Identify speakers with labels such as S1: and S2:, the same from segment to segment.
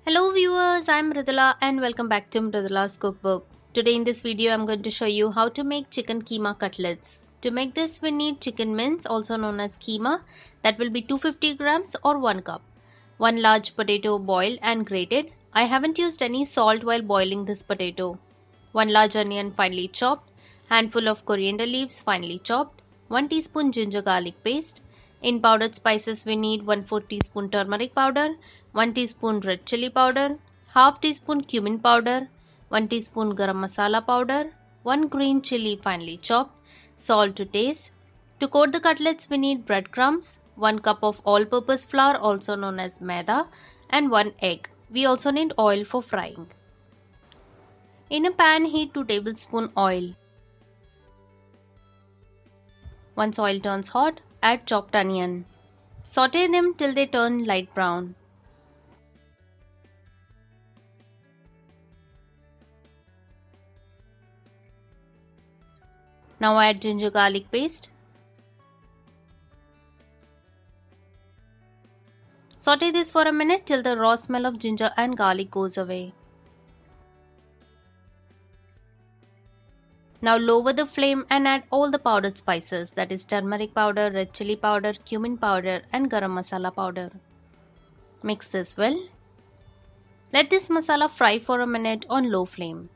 S1: Hello viewers, I'm Mridula and welcome back to Mridula's cookbook. Today in this video I'm going to show you how to make chicken keema cutlets. To make this we need chicken mince, also known as keema, that will be 250 grams or 1 cup. 1 large potato boiled and grated. I haven't used any salt while boiling this potato. 1 large onion finely chopped. Handful of coriander leaves finely chopped. 1 teaspoon ginger garlic paste. In powdered spices we need 1/4 teaspoon turmeric powder, 1 teaspoon red chili powder, half teaspoon cumin powder, 1 teaspoon garam masala powder, 1 green chili finely chopped, salt to taste. To coat the cutlets we need breadcrumbs, 1 cup of all-purpose flour also known as maida and 1 egg. We also need oil for frying. In a pan heat 2 tablespoon oil. Once oil turns hot, add chopped onion. Saute them till they turn light brown. Now add ginger garlic paste. Saute this for a minute till the raw smell of ginger and garlic goes away. Now lower the flame and add all the powdered spices, that is turmeric powder, red chili powder, cumin powder and garam masala powder. Mix this well. Let this masala fry for a minute on low flame.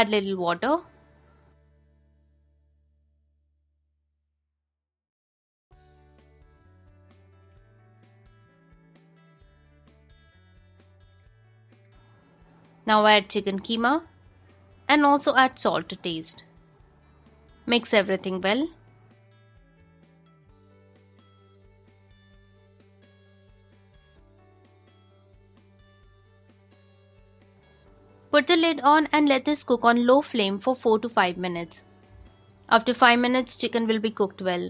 S1: Add little water. Now add chicken keema and also add salt to taste. Mix everything well. Put the lid on and let this cook on low flame for 4 to 5 minutes. After 5 minutes, chicken will be cooked well.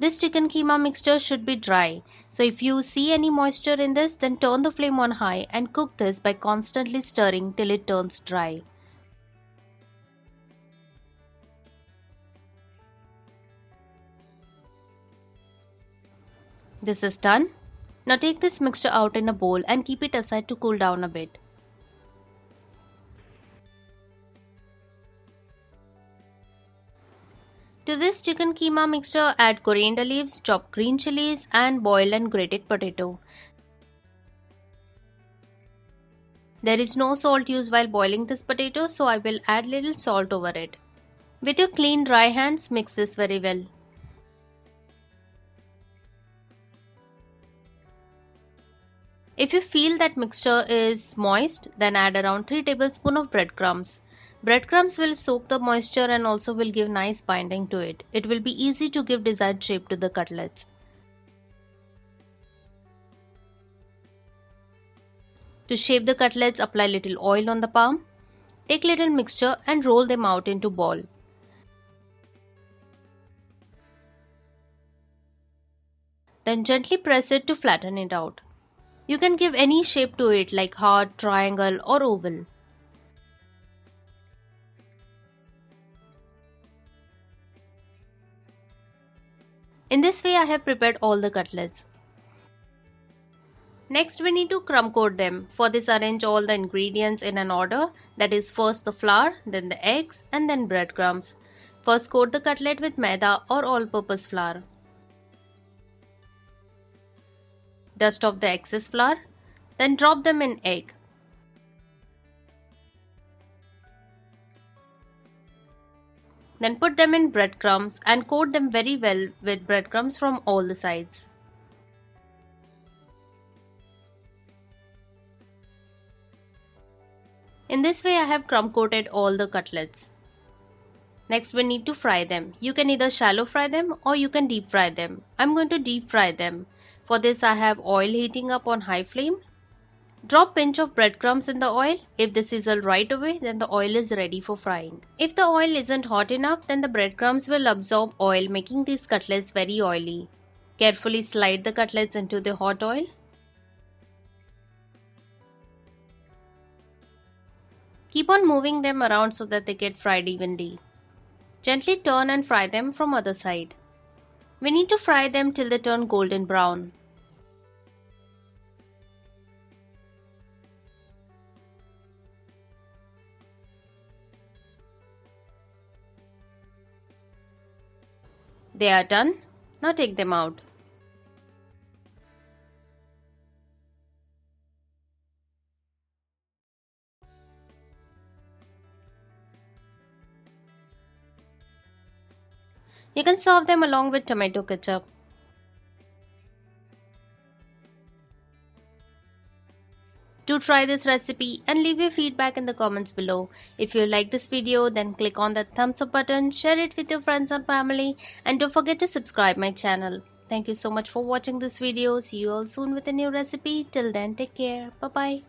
S1: This chicken keema mixture should be dry, so if you see any moisture in this, then turn the flame on high and cook this by constantly stirring till it turns dry. This is done. Now take this mixture out in a bowl and keep it aside to cool down a bit. To this chicken keema mixture, add coriander leaves, chopped green chilies and boiled and grated potato. There is no salt used while boiling this potato, so I will add little salt over it. With your clean dry hands, mix this very well. If you feel that mixture is moist, then add around 3 tablespoons of breadcrumbs. Breadcrumbs will soak the moisture and also will give nice binding to it. It will be easy to give desired shape to the cutlets. To shape the cutlets, apply little oil on the palm. Take little mixture and roll them out into ball. Then gently press it to flatten it out. You can give any shape to it like heart, triangle or oval. In this way I have prepared all the cutlets. Next we need to crumb coat them. For this arrange all the ingredients in an order, that is first the flour, then the eggs and then breadcrumbs. First coat the cutlet with maida or all-purpose flour. Dust off the excess flour, then drop them in egg. Then put them in breadcrumbs and coat them very well with breadcrumbs from all the sides. In this way I have crumb coated all the cutlets. Next we need to fry them. You can either shallow fry them or you can deep fry them. I'm going to deep fry them. For this I have oil heating up on high flame. Drop pinch of breadcrumbs in the oil. If they sizzle right away, then the oil is ready for frying. If the oil isn't hot enough, then the breadcrumbs will absorb oil, making these cutlets very oily. Carefully slide the cutlets into the hot oil. Keep on moving them around so that they get fried evenly. Gently turn and fry them from other side. We need to fry them till they turn golden brown. They are done. Now take them out. You can serve them along with tomato ketchup. Do try this recipe and leave your feedback in the comments below. If you like this video, then click on that thumbs up button, share it with your friends and family, and don't forget to subscribe my channel. Thank you so much for watching this video. See you all soon with a new recipe. Till then, take care. Bye bye.